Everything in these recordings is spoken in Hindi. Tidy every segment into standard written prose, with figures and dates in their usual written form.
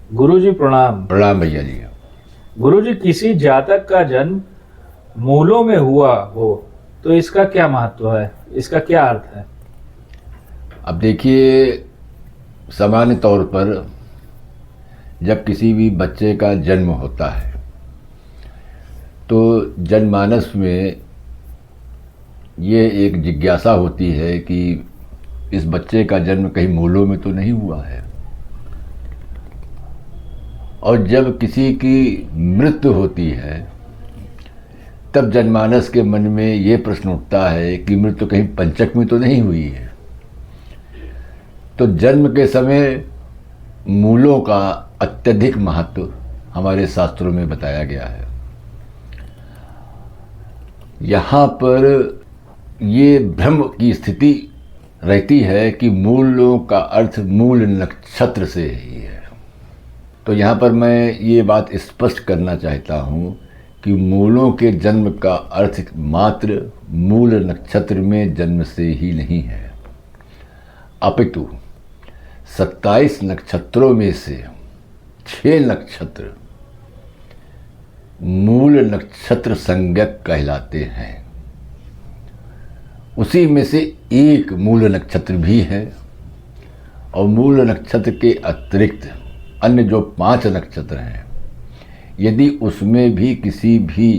गुरुजी प्रणाम। प्रणाम भैया जी। गुरुजी, किसी जातक का जन्म मूलों में हुआ हो तो इसका क्या महत्व है, इसका क्या अर्थ है? अब देखिए, सामान्य तौर पर जब किसी भी बच्चे का जन्म होता है तो जनमानस में ये एक जिज्ञासा होती है कि इस बच्चे का जन्म कहीं मूलों में तो नहीं हुआ है। और जब किसी की मृत्यु होती है तब जनमानस के मन में ये प्रश्न उठता है कि मृत्यु कहीं पंचक में तो नहीं हुई है। तो जन्म के समय मूलों का अत्यधिक महत्व हमारे शास्त्रों में बताया गया है। यहाँ पर ये भ्रम की स्थिति रहती है कि मूलों का अर्थ मूल नक्षत्र से ही है। तो यहाँ पर मैं ये बात स्पष्ट करना चाहता हूँ कि मूलों के जन्म का अर्थ मात्र मूल नक्षत्र में जन्म से ही नहीं है, अपितु 27 नक्षत्रों में से 6 नक्षत्र मूल नक्षत्र संज्ञक कहलाते हैं। उसी में से एक मूल नक्षत्र भी है और मूल नक्षत्र के अतिरिक्त अन्य जो 5 नक्षत्र हैं, यदि उसमें भी किसी भी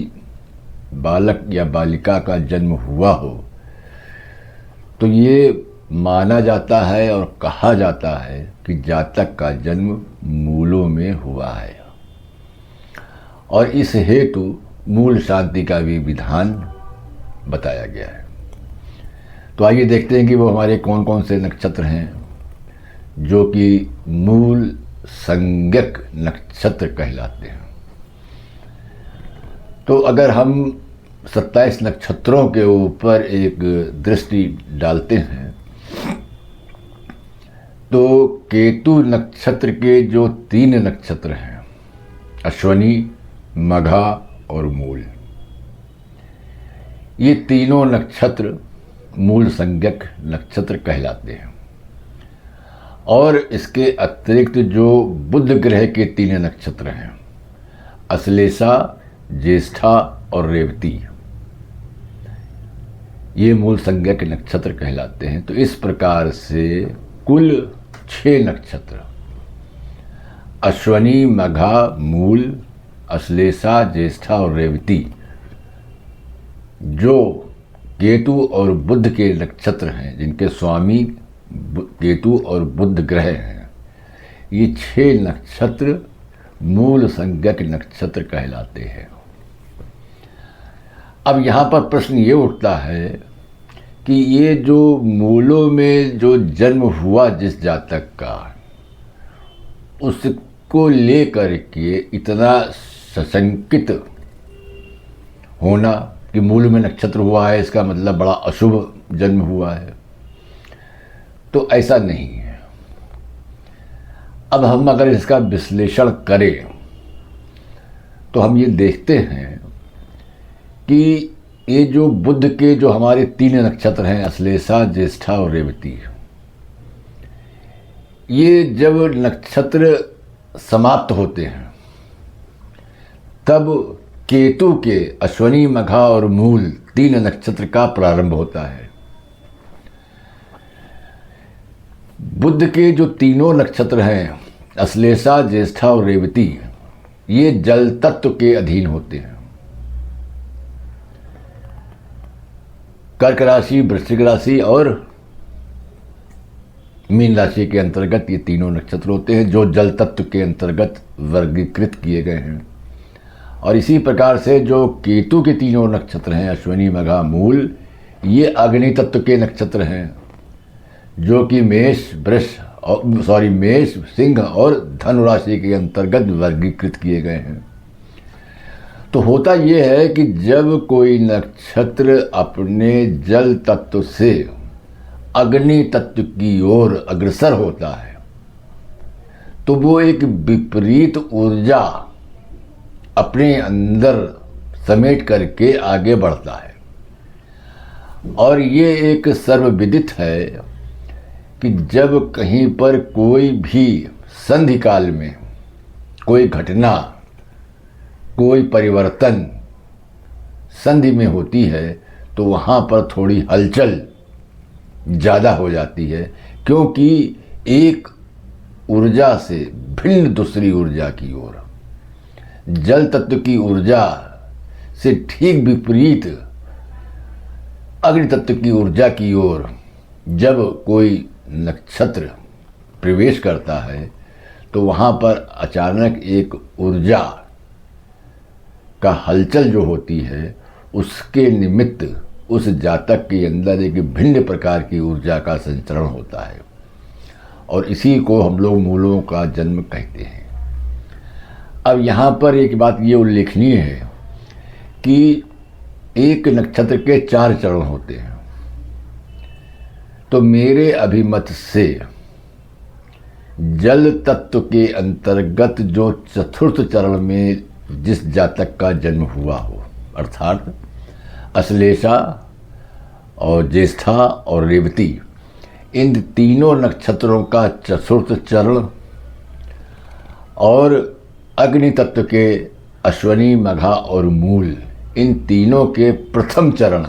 बालक या बालिका का जन्म हुआ हो तो ये माना जाता है और कहा जाता है कि जातक का जन्म मूलों में हुआ है। और इस हेतु मूल शांति का भी विधान बताया गया है। तो आइए देखते हैं कि वो हमारे कौन कौन से नक्षत्र हैं जो कि मूल संज्ञक नक्षत्र कहलाते हैं। तो अगर हम 27 नक्षत्रों के ऊपर एक दृष्टि डालते हैं तो केतु नक्षत्र के जो 3 नक्षत्र हैं, अश्वनी, मघा और मूल, ये तीनों नक्षत्र मूल संज्ञक नक्षत्र कहलाते हैं। और इसके अतिरिक्त जो बुध ग्रह के 3 नक्षत्र हैं, अश्लेषा, ज्येष्ठा और रेवती, ये मूल संज्ञक नक्षत्र कहलाते हैं। तो इस प्रकार से कुल 6 नक्षत्र अश्वनी, मघा, मूल, अश्लेषा, ज्येष्ठा और रेवती जो केतु और बुध के नक्षत्र हैं, जिनके स्वामी केतु और बुध ग्रह हैं, ये 6 नक्षत्र मूल संज्ञक नक्षत्र कहलाते हैं। अब यहाँ पर प्रश्न ये उठता है कि ये जो मूलों में जो जन्म हुआ जिस जातक का, उसको लेकर के इतना सशंकित होना कि मूल में नक्षत्र हुआ है, इसका मतलब बड़ा अशुभ जन्म हुआ है, तो ऐसा नहीं है। अब हम अगर इसका विश्लेषण करें तो हम ये देखते हैं कि ये जो बुध के जो हमारे 3 नक्षत्र हैं, अश्लेषा, ज्येष्ठा और रेवती, ये जब नक्षत्र समाप्त होते हैं तब केतु के अश्वनी, मघा और मूल 3 नक्षत्र का प्रारंभ होता है। बुध के जो तीनों नक्षत्र हैं, अश्लेषा, ज्येष्ठा और रेवती, ये जल तत्व के अधीन होते हैं। कर्क राशि, वृश्चिक राशि और मीन राशि के अंतर्गत ये तीनों नक्षत्र होते हैं जो जल तत्व के अंतर्गत वर्गीकृत किए गए हैं। और इसी प्रकार से जो केतु के तीनों नक्षत्र हैं, अश्वनी, मघा, मूल, ये अग्नि तत्व के नक्षत्र हैं जो कि मेष, सिंह और धनु राशि के अंतर्गत वर्गीकृत किए गए हैं। तो होता ये है कि जब कोई नक्षत्र अपने जल तत्व से अग्नि तत्व की ओर अग्रसर होता है तो वो एक विपरीत ऊर्जा अपने अंदर समेट करके आगे बढ़ता है। और ये एक सर्वविदित है कि जब कहीं पर कोई भी संधि काल में कोई घटना, कोई परिवर्तन संधि में होती है तो वहाँ पर थोड़ी हलचल ज़्यादा हो जाती है, क्योंकि एक ऊर्जा से भिन्न दूसरी ऊर्जा की ओर, जल तत्व की ऊर्जा से ठीक विपरीत अग्नि तत्व की ऊर्जा की ओर जब कोई नक्षत्र प्रवेश करता है तो वहाँ पर अचानक एक ऊर्जा का हलचल जो होती है, उसके निमित्त उस जातक के अंदर एक भिन्न प्रकार की ऊर्जा का संचरण होता है, और इसी को हम लोग मूलों का जन्म कहते हैं। अब यहाँ पर एक बात ये उल्लेखनीय है कि एक नक्षत्र के 4 चरण होते हैं। तो मेरे अभिमत से जल तत्व के अंतर्गत जो चतुर्थ चरण में जिस जातक का जन्म हुआ हो, अर्थात अश्लेषा और ज्येष्ठा और रेवती, इन तीनों नक्षत्रों का चतुर्थ चरण और अग्नि तत्व के अश्वनी, मघा और मूल, इन तीनों के प्रथम चरण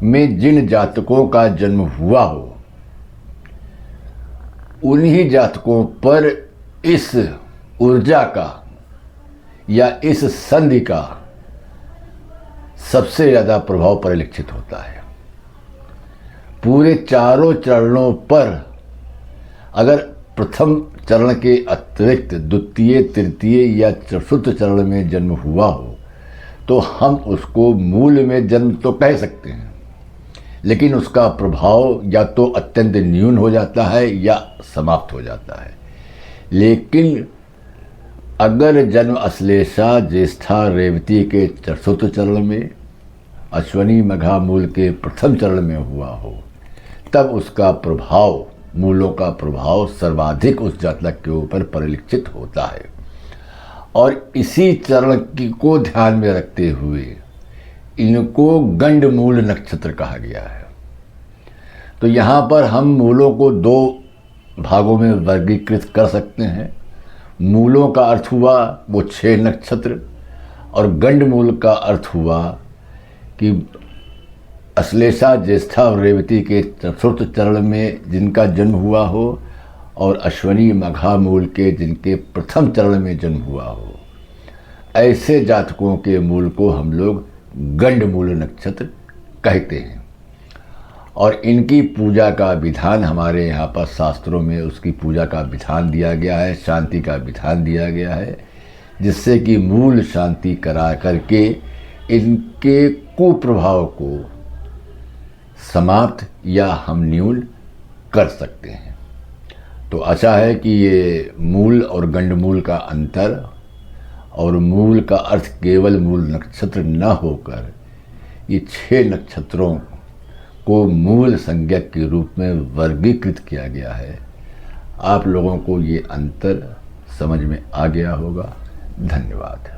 में जिन जातकों का जन्म हुआ हो, उन्हीं जातकों पर इस ऊर्जा का या इस संधि का सबसे ज़्यादा प्रभाव परिलक्षित होता है। पूरे चारों चरणों पर अगर प्रथम चरण के अतिरिक्त द्वितीय, तृतीय या चतुर्थ चरण में जन्म हुआ हो तो हम उसको मूल में जन्म तो कह सकते हैं, लेकिन उसका प्रभाव या तो अत्यंत न्यून हो जाता है या समाप्त हो जाता है। लेकिन अगर जन्म अश्लेषा, ज्येष्ठा, रेवती के चतुर्थ चरण में, अश्वनी, मघा, मूल के प्रथम चरण में हुआ हो, तब उसका प्रभाव, मूलों का प्रभाव सर्वाधिक उस जातक के ऊपर परिलक्षित होता है। और इसी चरण को ध्यान में रखते हुए इनको गंड मूल नक्षत्र कहा गया है। तो यहाँ पर हम मूलों को 2 भागों में वर्गीकृत कर सकते हैं। मूलों का अर्थ हुआ वो 6 नक्षत्र, और गंड मूल का अर्थ हुआ कि अश्लेषा, ज्येष्ठा और रेवती के चतुर्थ चरण में जिनका जन्म हुआ हो, और अश्वनी, मघा, मूल के जिनके प्रथम चरण में जन्म हुआ हो, ऐसे जातकों के मूल को हम लोग गंड मूल नक्षत्र कहते हैं। और इनकी पूजा का विधान हमारे यहाँ पर शास्त्रों में उसकी पूजा का विधान दिया गया है, शांति का विधान दिया गया है, जिससे कि मूल शांति करा करके इनके कुप्रभाव को समाप्त या हम न्यून कर सकते हैं। तो अच्छा है कि ये मूल और गंडमूल का अंतर, और मूल का अर्थ केवल मूल नक्षत्र न होकर ये 6 नक्षत्रों को मूल संज्ञक के रूप में वर्गीकृत किया गया है। आप लोगों को ये अंतर समझ में आ गया होगा। धन्यवाद।